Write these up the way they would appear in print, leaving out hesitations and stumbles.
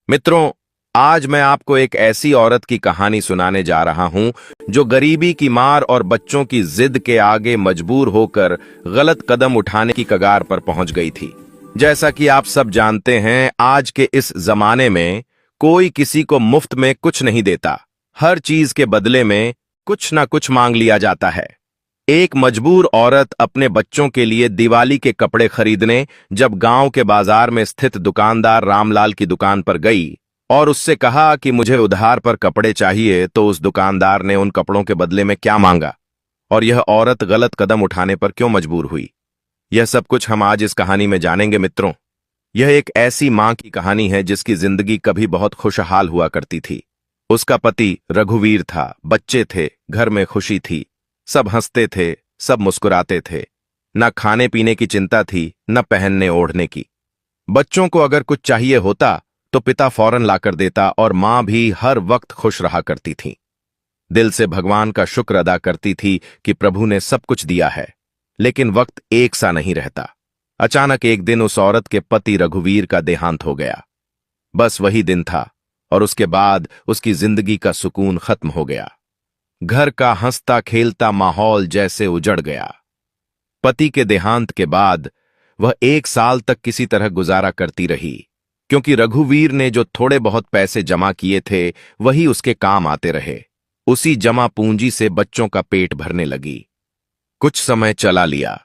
मित्रों, आज मैं आपको एक ऐसी औरत की कहानी सुनाने जा रहा हूं जो गरीबी की मार और बच्चों की जिद के आगे मजबूर होकर गलत कदम उठाने की कगार पर पहुंच गई थी। जैसा कि आप सब जानते हैं, आज के इस जमाने में कोई किसी को मुफ्त में कुछ नहीं देता। हर चीज के बदले में कुछ ना कुछ मांग लिया जाता है। एक मजबूर औरत अपने बच्चों के लिए दिवाली के कपड़े खरीदने जब गांव के बाजार में स्थित दुकानदार रामलाल की दुकान पर गई और उससे कहा कि मुझे उधार पर कपड़े चाहिए, तो उस दुकानदार ने उन कपड़ों के बदले में क्या मांगा और यह औरत गलत कदम उठाने पर क्यों मजबूर हुई, यह सब कुछ हम आज इस कहानी में जानेंगे। मित्रों, यह एक ऐसी मां की कहानी है जिसकी जिंदगी कभी बहुत खुशहाल हुआ करती थी। उसका पति रघुवीर था, बच्चे थे, घर में खुशी थी, सब हंसते थे, सब मुस्कुराते थे। न खाने पीने की चिंता थी, न पहनने ओढ़ने की। बच्चों को अगर कुछ चाहिए होता तो पिता फौरन लाकर देता और मां भी हर वक्त खुश रहा करती थी। दिल से भगवान का शुक्र अदा करती थी कि प्रभु ने सब कुछ दिया है। लेकिन वक्त एक सा नहीं रहता। अचानक एक दिन उस औरत के पति रघुवीर का देहांत हो गया। बस वही दिन था और उसके बाद उसकी जिंदगी का सुकून खत्म हो गया। घर का हंसता खेलता माहौल जैसे उजड़ गया। पति के देहांत के बाद वह 1 साल तक किसी तरह गुजारा करती रही, क्योंकि रघुवीर ने जो थोड़े बहुत पैसे जमा किए थे वही उसके काम आते रहे। उसी जमा पूंजी से बच्चों का पेट भरने लगी। कुछ समय चला लिया,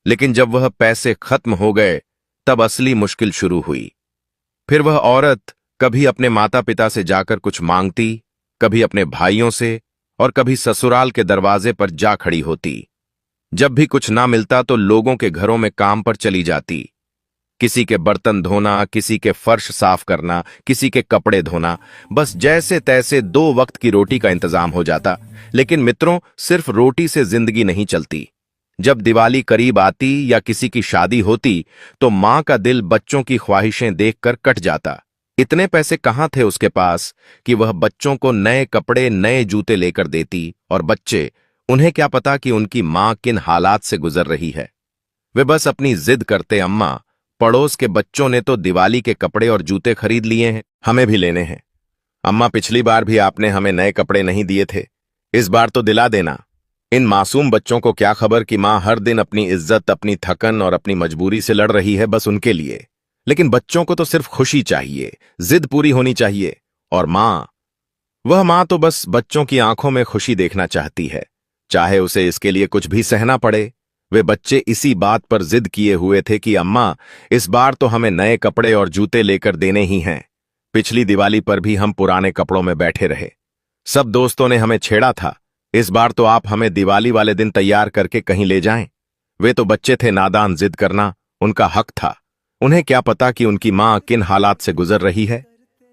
लेकिन जब वह पैसे खत्म हो गए तब असली मुश्किल शुरू हुई। फिर वह औरत कभी अपने माता पिता से जाकर कुछ मांगती, कभी अपने भाइयों से, और कभी ससुराल के दरवाजे पर जा खड़ी होती। जब भी कुछ ना मिलता तो लोगों के घरों में काम पर चली जाती। किसी के बर्तन धोना, किसी के फर्श साफ करना, किसी के कपड़े धोना। बस जैसे तैसे 2 वक्त की रोटी का इंतजाम हो जाता। लेकिन मित्रों, सिर्फ रोटी से जिंदगी नहीं चलती। जब दिवाली करीब आती या किसी की शादी होती तो मां का दिल बच्चों की ख्वाहिशें देखकर कट जाता। इतने पैसे कहां थे उसके पास कि वह बच्चों को नए कपड़े, नए जूते लेकर देती, और बच्चे, उन्हें क्या पता कि उनकी मां किन हालात से गुजर रही है। वे बस अपनी जिद करते, अम्मा, पड़ोस के बच्चों ने तो दिवाली के कपड़े और जूते खरीद लिए हैं, हमें भी लेने हैं। अम्मा, पिछली बार भी आपने हमें नए कपड़े नहीं दिए थे, इस बार तो दिला देना। इन मासूम बच्चों को क्या खबर कि मां हर दिन अपनी इज्जत, अपनी थकन और अपनी मजबूरी से लड़ रही है बस उनके लिए। लेकिन बच्चों को तो सिर्फ खुशी चाहिए, जिद पूरी होनी चाहिए। और वह मां तो बस बच्चों की आंखों में खुशी देखना चाहती है, चाहे उसे इसके लिए कुछ भी सहना पड़े। वे बच्चे इसी बात पर जिद किए हुए थे कि अम्मा, इस बार तो हमें नए कपड़े और जूते लेकर देने ही हैं। पिछली दिवाली पर भी हम पुराने कपड़ों में बैठे रहे, सब दोस्तों ने हमें छेड़ा था। इस बार तो आप हमें दिवाली वाले दिन तैयार करके कहीं ले जाएं। वे तो बच्चे थे, नादान, जिद करना उनका हक था। उन्हें क्या पता कि उनकी मां किन हालात से गुजर रही है।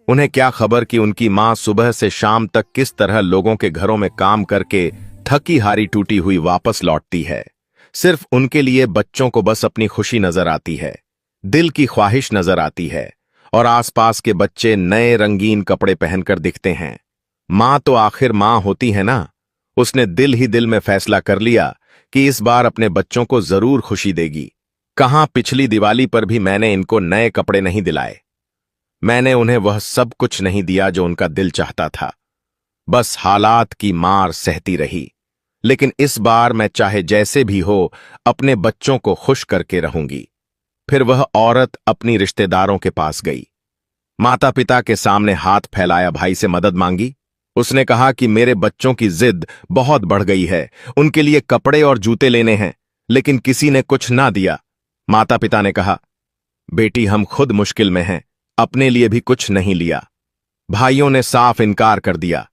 उन्हें क्या खबर कि उनकी मां सुबह से शाम तक किस तरह लोगों के घरों में काम करके थकी हारी टूटी हुई वापस लौटती है। सिर्फ उनके लिए बच्चों को बस अपनी खुशी नजर आती है, दिल की ख्वाहिश नजर आती है, और आसपास के बच्चे नए रंगीन कपड़े पहनकर दिखते हैं। मां तो आखिर मां होती है ना। उसने दिल ही दिल में फैसला कर लिया कि इस बार अपने बच्चों को जरूर खुशी देगी। कहां पिछली दिवाली पर भी मैंने इनको नए कपड़े नहीं दिलाए, मैंने उन्हें वह सब कुछ नहीं दिया जो उनका दिल चाहता था। बस हालात की मार सहती रही। लेकिन इस बार मैं चाहे जैसे भी हो अपने बच्चों को खुश करके रहूंगी। फिर वह औरत अपनी रिश्तेदारों के पास गई, माता पिता के सामने हाथ फैलाया, भाई से मदद मांगी। उसने कहा कि मेरे बच्चों की जिद बहुत बढ़ गई है, उनके लिए कपड़े और जूते लेने हैं, लेकिन किसी ने कुछ ना दिया। माता पिता ने कहा, बेटी, हम खुद मुश्किल में हैं, अपने लिए भी कुछ नहीं लिया। भाइयों ने साफ इनकार कर दिया,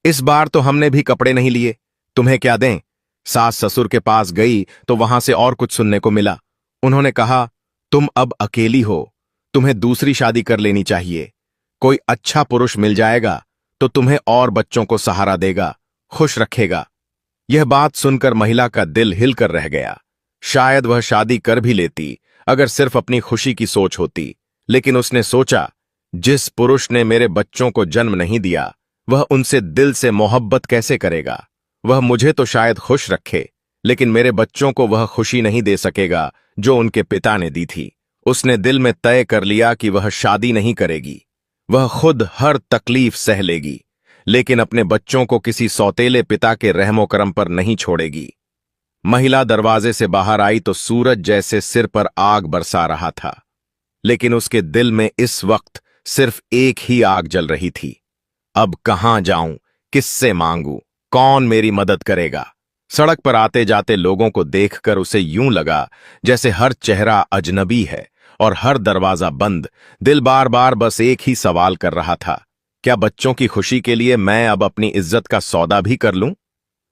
इस बार तो हमने भी कपड़े नहीं लिए, तुम्हें क्या दें। सास ससुर के पास गई तो वहां से और कुछ सुनने को मिला। उन्होंने कहा, तुम अब अकेली हो, तुम्हें दूसरी शादी कर लेनी चाहिए। कोई अच्छा पुरुष मिल जाएगा तो तुम्हें और बच्चों को सहारा देगा, खुश रखेगा। यह बात सुनकर महिला का दिल हिलकर रह गया। शायद वह शादी कर भी लेती अगर सिर्फ अपनी खुशी की सोच होती। लेकिन उसने सोचा, जिस पुरुष ने मेरे बच्चों को जन्म नहीं दिया वह उनसे दिल से मोहब्बत कैसे करेगा। वह मुझे तो शायद खुश रखे, लेकिन मेरे बच्चों को वह खुशी नहीं दे सकेगा जो उनके पिता ने दी थी। उसने दिल में तय कर लिया कि वह शादी नहीं करेगी। वह खुद हर तकलीफ सह लेगी, लेकिन अपने बच्चों को किसी सौतेले पिता के रहमो करम पर नहीं छोड़ेगी। महिला दरवाजे से बाहर आई तो सूरज जैसे सिर पर आग बरसा रहा था, लेकिन उसके दिल में इस वक्त सिर्फ एक ही आग जल रही थी। अब कहां जाऊं, किससे मांगू, कौन मेरी मदद करेगा? सड़क पर आते जाते लोगों को देखकर उसे यूं लगा जैसे हर चेहरा अजनबी है और हर दरवाजा बंद। दिल बार बार बस एक ही सवाल कर रहा था, क्या बच्चों की खुशी के लिए मैं अब अपनी इज्जत का सौदा भी कर लूं?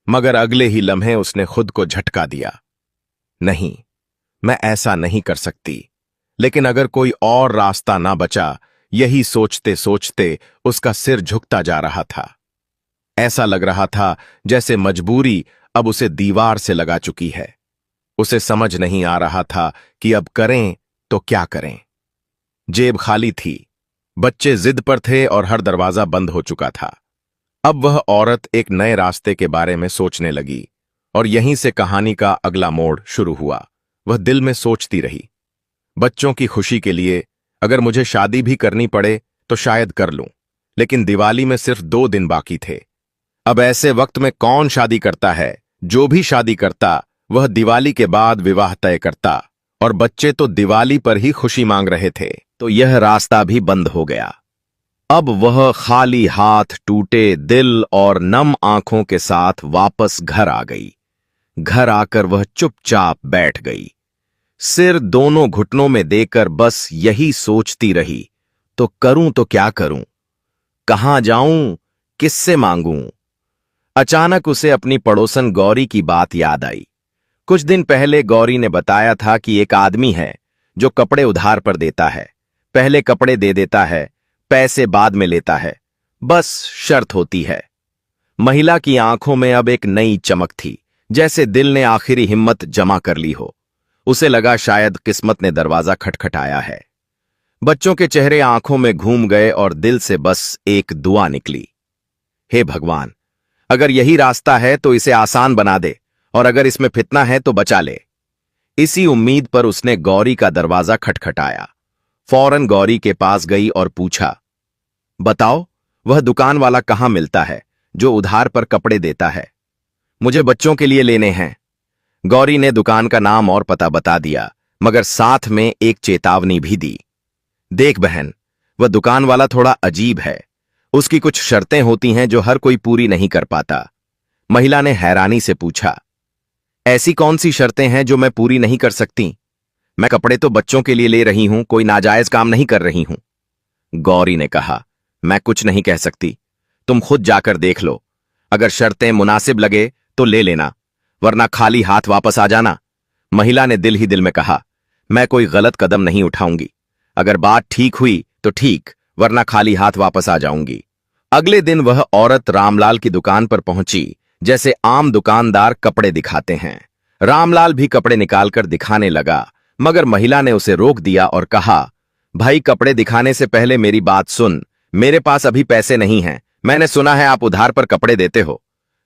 मगर अगले ही लम्हे उसने खुद को झटका दिया, नहीं, मैं ऐसा नहीं कर सकती। लेकिन अगर कोई और रास्ता ना बचा, यही सोचते सोचते उसका सिर झुकता जा रहा था। ऐसा लग रहा था जैसे मजबूरी अब उसे दीवार से लगा चुकी है। उसे समझ नहीं आ रहा था कि अब करें तो क्या करें। जेब खाली थी, बच्चे जिद पर थे और हर दरवाजा बंद हो चुका था। अब वह औरत एक नए रास्ते के बारे में सोचने लगी और यहीं से कहानी का अगला मोड़ शुरू हुआ। वह दिल में सोचती रही, बच्चों की खुशी के लिए अगर मुझे शादी भी करनी पड़े तो शायद कर लूं, लेकिन दिवाली में सिर्फ 2 दिन बाकी थे। अब ऐसे वक्त में कौन शादी करता है? जो भी शादी करता वह दिवाली के बाद विवाह तय करता, और बच्चे तो दिवाली पर ही खुशी मांग रहे थे, तो यह रास्ता भी बंद हो गया। अब वह खाली हाथ, टूटे दिल और नम आंखों के साथ वापस घर आ गई। घर आकर वह चुपचाप बैठ गई, सिर दोनों घुटनों में देकर बस यही सोचती रही, तो क्या करूं, कहां जाऊं, किससे मांगूं? अचानक उसे अपनी पड़ोसन गौरी की बात याद आई। कुछ दिन पहले गौरी ने बताया था कि एक आदमी है जो कपड़े उधार पर देता है, पहले कपड़े दे देता है, पैसे बाद में लेता है, बस शर्त होती है। महिला की आंखों में अब एक नई चमक थी, जैसे दिल ने आखिरी हिम्मत जमा कर ली हो। उसे लगा शायद किस्मत ने दरवाजा खटखटाया है। बच्चों के चेहरे आंखों में घूम गए और दिल से बस एक दुआ निकली, हे भगवान, अगर यही रास्ता है तो इसे आसान बना दे, और अगर इसमें फितना है तो बचा ले। इसी उम्मीद पर उसने गौरी का दरवाजा खटखटाया। फौरन गौरी के पास गई और पूछा, बताओ, वह दुकान वाला कहां मिलता है जो उधार पर कपड़े देता है? मुझे बच्चों के लिए लेने हैं। गौरी ने दुकान का नाम और पता बता दिया, मगर साथ में एक चेतावनी भी दी। देख बहन, वह दुकान वाला थोड़ा अजीब है, उसकी कुछ शर्तें होती हैं जो हर कोई पूरी नहीं कर पाता। महिला ने हैरानी से पूछा, ऐसी कौन सी शर्तें हैं जो मैं पूरी नहीं कर सकती? मैं कपड़े तो बच्चों के लिए ले रही हूं, कोई नाजायज काम नहीं कर रही हूं। गौरी ने कहा, मैं कुछ नहीं कह सकती, तुम खुद जाकर देख लो। अगर शर्तें मुनासिब लगे तो ले लेना, वरना खाली हाथ वापस आ जाना। महिला ने दिल ही दिल में कहा, मैं कोई गलत कदम नहीं उठाऊंगी, अगर बात ठीक हुई तो ठीक, वरना खाली हाथ वापस आ जाऊंगी। अगले दिन वह औरत रामलाल की दुकान पर पहुंची, जैसे आम दुकानदार कपड़े दिखाते हैं। रामलाल भी कपड़े निकालकर दिखाने लगा, मगर महिला ने उसे रोक दिया और कहा, भाई, कपड़े दिखाने से पहले मेरी बात सुन, मेरे पास अभी पैसे नहीं हैं, मैंने सुना है आप उधार पर कपड़े देते हो।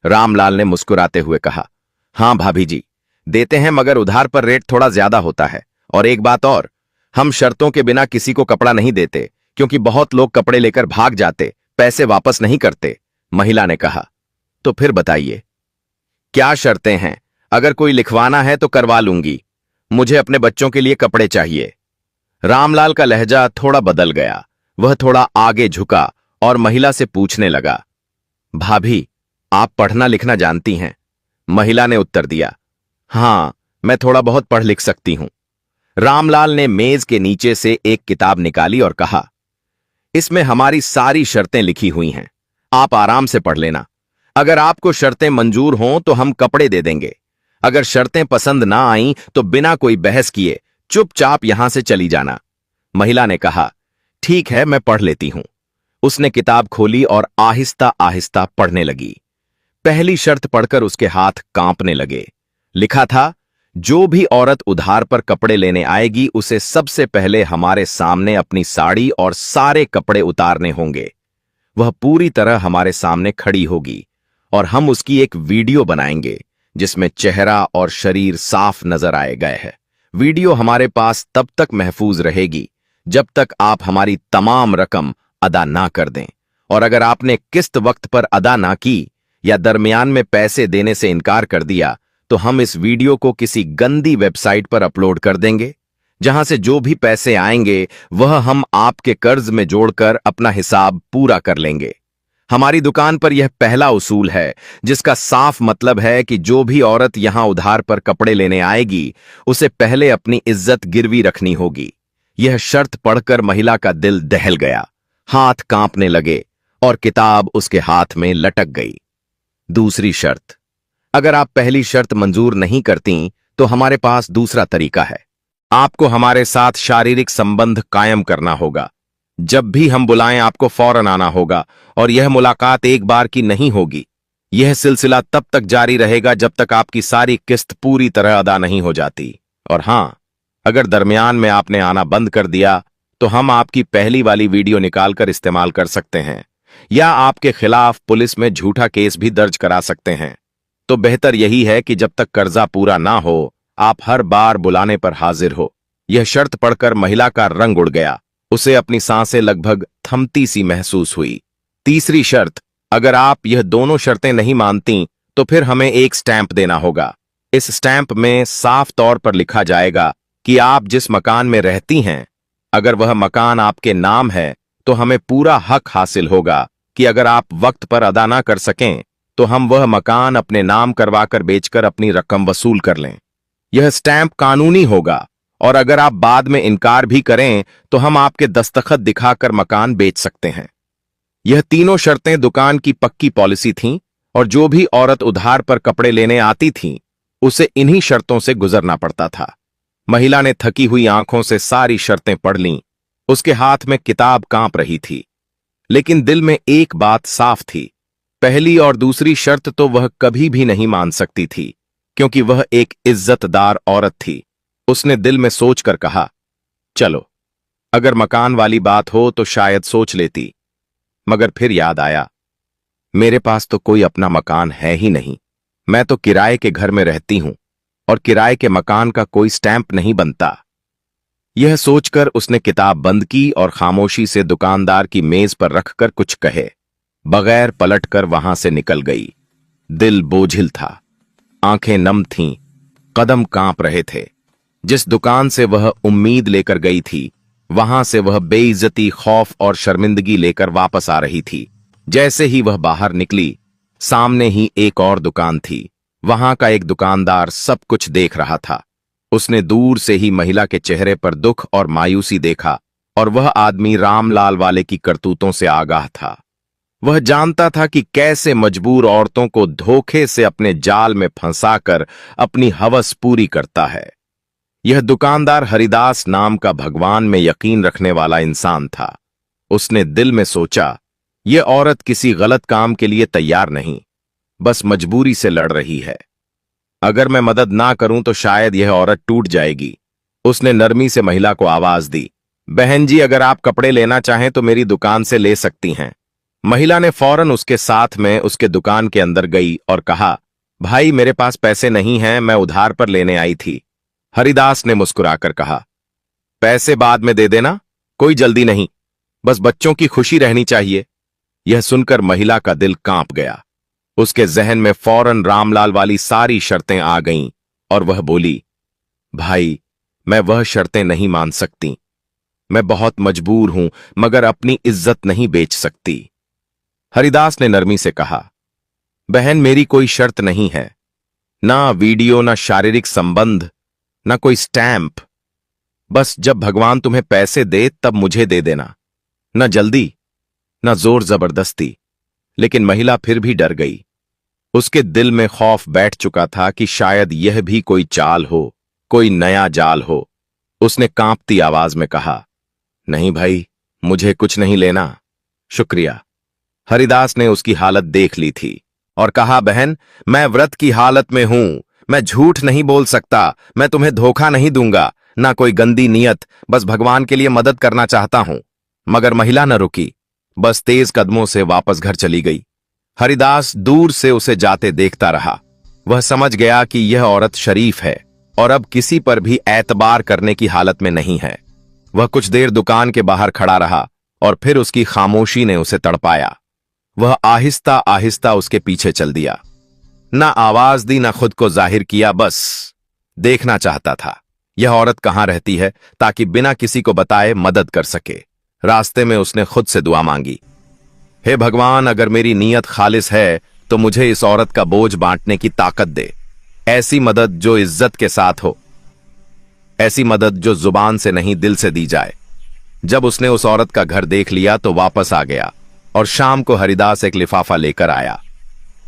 रामलाल ने मुस्कुराते हुए कहा, हां भाभी जी, देते हैं, मगर उधार पर रेट थोड़ा ज्यादा होता है, और एक बात और, हम शर्तों के बिना किसी को कपड़ा नहीं देते, क्योंकि बहुत लोग कपड़े लेकर भाग जाते, पैसे वापस नहीं करते। महिला ने कहा, तो फिर बताइए, क्या शर्तें हैं? अगर कोई लिखवाना है तो करवा लूंगी, मुझे अपने बच्चों के लिए कपड़े चाहिए। रामलाल का लहजा थोड़ा बदल गया, वह थोड़ा आगे झुका और महिला से पूछने लगा, भाभी, आप पढ़ना लिखना जानती हैं? महिला ने उत्तर दिया, हां, मैं थोड़ा बहुत पढ़ लिख सकती हूं। रामलाल ने मेज के नीचे से एक किताब निकाली और कहा, इसमें हमारी सारी शर्तें लिखी हुई हैं, आप आराम से पढ़ लेना। अगर आपको शर्तें मंजूर हों तो हम कपड़े दे देंगे, अगर शर्तें पसंद ना आईं तो बिना कोई बहस किए चुपचाप यहां से चली जाना। महिला ने कहा, ठीक है, मैं पढ़ लेती हूं। उसने किताब खोली और आहिस्ता आहिस्ता पढ़ने लगी। पहली शर्त पढ़कर उसके हाथ कांपने लगे। लिखा था, जो भी औरत उधार पर कपड़े लेने आएगी उसे सबसे पहले हमारे सामने अपनी साड़ी और सारे कपड़े उतारने होंगे। वह पूरी तरह हमारे सामने खड़ी होगी और हम उसकी एक वीडियो बनाएंगे जिसमें चेहरा और शरीर साफ नजर आए गए हैं। वीडियो हमारे पास तब तक महफूज रहेगी जब तक आप हमारी तमाम रकम अदा ना कर दें। और अगर आपने किस्त वक्त पर अदा ना की या दरमियान में पैसे देने से इनकार कर दिया तो हम इस वीडियो को किसी गंदी वेबसाइट पर अपलोड कर देंगे, जहां से जो भी पैसे आएंगे वह हम आपके कर्ज में जोड़कर अपना हिसाब पूरा कर लेंगे। हमारी दुकान पर यह पहला उसूल है, जिसका साफ मतलब है कि जो भी औरत यहां उधार पर कपड़े लेने आएगी उसे पहले अपनी इज्जत गिरवी रखनी होगी। यह शर्त पढ़कर महिला का दिल दहल गया, हाथ कांपने लगे और किताब उसके हाथ में लटक गई। दूसरी शर्त, अगर आप पहली शर्त मंजूर नहीं करती तो हमारे पास दूसरा तरीका है। आपको हमारे साथ शारीरिक संबंध कायम करना होगा। जब भी हम बुलाएं आपको फौरन आना होगा और यह मुलाकात एक बार की नहीं होगी। यह सिलसिला तब तक जारी रहेगा जब तक आपकी सारी किस्त पूरी तरह अदा नहीं हो जाती। और हां, अगर दरमियान में आपने आना बंद कर दिया तो हम आपकी पहली वाली वीडियो निकालकर इस्तेमाल कर सकते हैं या आपके खिलाफ पुलिस में झूठा केस भी दर्ज करा सकते हैं। तो बेहतर यही है कि जब तक कर्जा पूरा ना हो आप हर बार बुलाने पर हाजिर हो। यह शर्त पढ़कर महिला का रंग उड़ गया, उसे अपनी सांसें लगभग थमती सी महसूस हुई। तीसरी शर्त, अगर आप यह दोनों शर्तें नहीं मानती तो फिर हमें एक स्टैंप देना होगा। इस स्टैंप में साफ तौर पर लिखा जाएगा कि आप जिस मकान में रहती हैं, अगर वह मकान आपके नाम है तो हमें पूरा हक हासिल होगा कि अगर आप वक्त पर अदा ना कर सकें तो हम वह मकान अपने नाम करवाकर बेचकर अपनी रकम वसूल कर लें। यह स्टैंप कानूनी होगा और अगर आप बाद में इनकार भी करें तो हम आपके दस्तखत दिखाकर मकान बेच सकते हैं। यह तीनों शर्तें दुकान की पक्की पॉलिसी थीं और जो भी औरत उधार पर कपड़े लेने आती थी उसे इन्हीं शर्तों से गुजरना पड़ता था। महिला ने थकी हुई आंखों से सारी शर्तें पढ़ लीं। उसके हाथ में किताब कांप रही थी, लेकिन दिल में एक बात साफ थी, पहली और दूसरी शर्त तो वह कभी भी नहीं मान सकती थी, क्योंकि वह एक इज्जतदार औरत थी। उसने दिल में सोचकर कहा, चलो, अगर मकान वाली बात हो तो शायद सोच लेती। मगर फिर याद आया, मेरे पास तो कोई अपना मकान है ही नहीं। मैं तो किराए के घर में रहती हूं और किराए के मकान का कोई स्टैंप नहीं बनता। यह सोचकर उसने किताब बंद की और खामोशी से दुकानदार की मेज पर रखकर कुछ कहे बगैर पलटकर वहां से निकल गई। दिल बोझिल था, आंखें नम थीं, कदम कांप रहे थे। जिस दुकान से वह उम्मीद लेकर गई थी वहां से वह बेइज्जती, खौफ और शर्मिंदगी लेकर वापस आ रही थी। जैसे ही वह बाहर निकली, सामने ही एक और दुकान थी। वहां का एक दुकानदार सब कुछ देख रहा था। उसने दूर से ही महिला के चेहरे पर दुख और मायूसी देखा और वह आदमी रामलाल वाले की करतूतों से आगाह था। वह जानता था कि कैसे मजबूर औरतों को धोखे से अपने जाल में फंसाकर अपनी हवस पूरी करता है। यह दुकानदार हरिदास नाम का भगवान में यकीन रखने वाला इंसान था। उसने दिल में सोचा, यह औरत किसी गलत काम के लिए तैयार नहीं, बस मजबूरी से लड़ रही है। अगर मैं मदद ना करूं तो शायद यह औरत टूट जाएगी। उसने नरमी से महिला को आवाज दी, बहन जी, अगर आप कपड़े लेना चाहें तो मेरी दुकान से ले सकती हैं। महिला ने फौरन उसके साथ में उसके दुकान के अंदर गई और कहा, भाई, मेरे पास पैसे नहीं हैं, मैं उधार पर लेने आई थी। हरिदास ने मुस्कुराकर कहा, पैसे बाद में दे देना, कोई जल्दी नहीं, बस बच्चों की खुशी रहनी चाहिए। यह सुनकर महिला का दिल कांप गया। उसके जहन में फौरन रामलाल वाली सारी शर्तें आ गईं और वह बोली, भाई, मैं वह शर्तें नहीं मान सकती। मैं बहुत मजबूर हूं, मगर अपनी इज्जत नहीं बेच सकती। हरिदास ने नरमी से कहा, बहन, मेरी कोई शर्त नहीं है, ना वीडियो, ना शारीरिक संबंध, ना कोई स्टैंप। बस जब भगवान तुम्हें पैसे दे तब मुझे दे देना, ना जल्दी, ना जोर जबरदस्ती। लेकिन महिला फिर भी डर गई। उसके दिल में खौफ बैठ चुका था कि शायद यह भी कोई चाल हो, कोई नया जाल हो। उसने कांपती आवाज में कहा, नहीं भाई, मुझे कुछ नहीं लेना, शुक्रिया। हरिदास ने उसकी हालत देख ली थी और कहा, बहन, मैं व्रत की हालत में हूं, मैं झूठ नहीं बोल सकता, मैं तुम्हें धोखा नहीं दूंगा, ना कोई गंदी नियत, बस भगवान के लिए मदद करना चाहता हूं। मगर महिला न रुकी, बस तेज कदमों से वापस घर चली गई। हरिदास दूर से उसे जाते देखता रहा। वह समझ गया कि यह औरत शरीफ है और अब किसी पर भी एतबार करने की हालत में नहीं है। वह कुछ देर दुकान के बाहर खड़ा रहा और फिर उसकी खामोशी ने उसे तड़पाया। वह आहिस्ता आहिस्ता उसके पीछे चल दिया। ना आवाज दी, ना खुद को जाहिर किया, बस देखना चाहता था यह औरत कहां रहती है, ताकि बिना किसी को बताए मदद कर सके। रास्ते में उसने खुद से दुआ मांगी, हे भगवान, अगर मेरी नीयत खालिस है तो मुझे इस औरत का बोझ बांटने की ताकत दे। ऐसी मदद जो इज्जत के साथ हो, ऐसी मदद जो जुबान से नहीं दिल से दी जाए। जब उसने उस औरत का घर देख लिया तो वापस आ गया और शाम को हरिदास एक लिफाफा लेकर आया।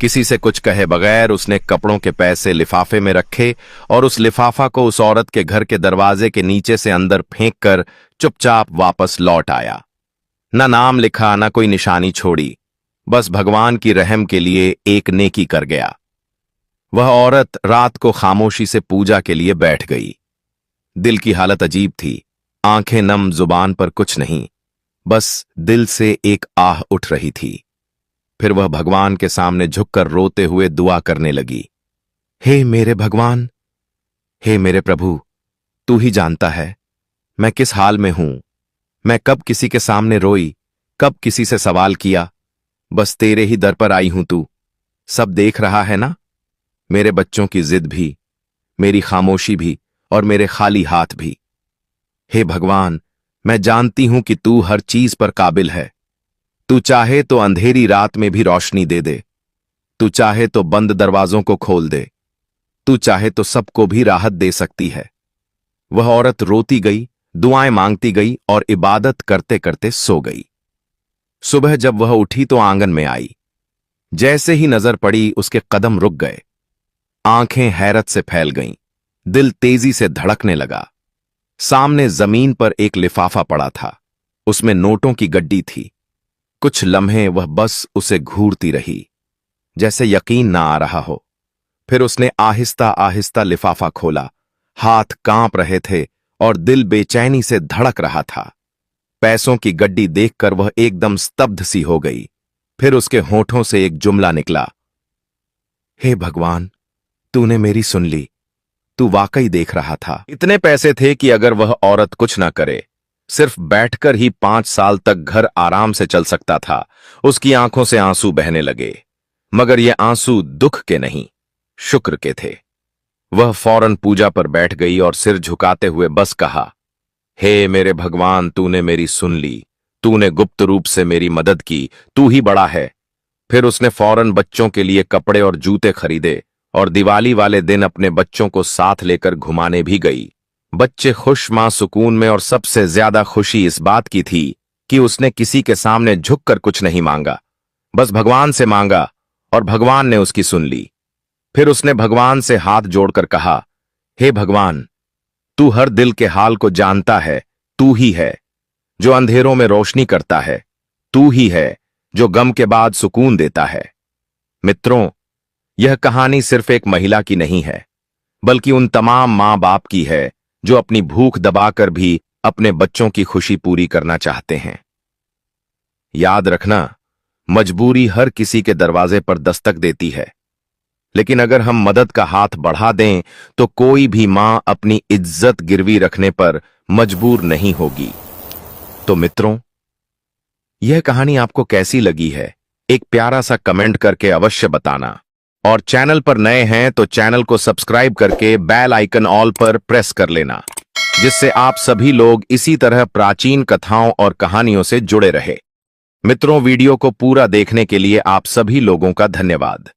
किसी से कुछ कहे बगैर उसने कपड़ों के पैसे लिफाफे में रखे और उस लिफाफा को उस औरत के घर के दरवाजे के नीचे से अंदर फेंक कर चुपचाप वापस लौट आया। न नाम लिखा, न कोई निशानी छोड़ी, बस भगवान की रहम के लिए एक नेकी कर गया। वह औरत रात को खामोशी से पूजा के लिए बैठ गई। दिल की हालत अजीब थी, आंखें नम, जुबान पर कुछ नहीं, बस दिल से एक आह उठ रही थी। फिर वह भगवान के सामने झुककर रोते हुए दुआ करने लगी, हे मेरे भगवान, हे मेरे प्रभु, तू ही जानता है मैं किस हाल में हूं। मैं कब किसी के सामने रोई, कब किसी से सवाल किया, बस तेरे ही दर पर आई हूं। तू सब देख रहा है ना, मेरे बच्चों की जिद भी, मेरी खामोशी भी और मेरे खाली हाथ भी। हे भगवान, मैं जानती हूं कि तू हर चीज पर काबिल है। तू चाहे तो अंधेरी रात में भी रोशनी दे दे, तू चाहे तो बंद दरवाजों को खोल दे, तू चाहे तो सबको भी राहत दे सकती है। वह औरत रोती गई, दुआएं मांगती गई और इबादत करते करते सो गई। सुबह जब वह उठी तो आंगन में आई। जैसे ही नजर पड़ी उसके कदम रुक गए, आंखें हैरत से फैल गईं, दिल तेजी से धड़कने लगा। सामने जमीन पर एक लिफाफा पड़ा था, उसमें नोटों की गड्डी थी। कुछ लम्हे वह बस उसे घूरती रही, जैसे यकीन ना आ रहा हो। फिर उसने आहिस्ता आहिस्ता लिफाफा खोला। हाथ कांप रहे थे और दिल बेचैनी से धड़क रहा था। पैसों की गड्डी देखकर वह एकदम स्तब्ध सी हो गई। फिर उसके होठों से एक जुमला निकला, हे भगवान, तूने मेरी सुन ली, तू वाकई देख रहा था। इतने पैसे थे कि अगर वह औरत कुछ ना करे, सिर्फ बैठकर ही 5 साल तक घर आराम से चल सकता था। उसकी आंखों से आंसू बहने लगे, मगर ये आंसू दुख के नहीं, शुक्र के थे। वह फौरन पूजा पर बैठ गई और सिर झुकाते हुए बस कहा, हे मेरे भगवान, तूने मेरी सुन ली, तूने गुप्त रूप से मेरी मदद की, तू ही बड़ा है। फिर उसने फौरन बच्चों के लिए कपड़े और जूते खरीदे और दिवाली वाले दिन अपने बच्चों को साथ लेकर घुमाने भी गई। बच्चे खुश, मां सुकून में, और सबसे ज्यादा खुशी इस बात की थी कि उसने किसी के सामने झुककर कुछ नहीं मांगा, बस भगवान से मांगा और भगवान ने उसकी सुन ली। फिर उसने भगवान से हाथ जोड़कर कहा, हे भगवान, तू हर दिल के हाल को जानता है, तू ही है जो अंधेरों में रोशनी करता है, तू ही है जो गम के बाद सुकून देता है। मित्रों, यह कहानी सिर्फ एक महिला की नहीं है, बल्कि उन तमाम मां बाप की है जो अपनी भूख दबाकर भी अपने बच्चों की खुशी पूरी करना चाहते हैं। याद रखना, मजबूरी हर किसी के दरवाजे पर दस्तक देती है, लेकिन अगर हम मदद का हाथ बढ़ा दें तो कोई भी मां अपनी इज्जत गिरवी रखने पर मजबूर नहीं होगी। तो मित्रों, यह कहानी आपको कैसी लगी है, एक प्यारा सा कमेंट करके अवश्य बताना। और चैनल पर नए हैं तो चैनल को सब्सक्राइब करके बेल आइकन ऑल पर प्रेस कर लेना, जिससे आप सभी लोग इसी तरह प्राचीन कथाओं और कहानियों से जुड़े रहे। मित्रों, वीडियो को पूरा देखने के लिए आप सभी लोगों का धन्यवाद।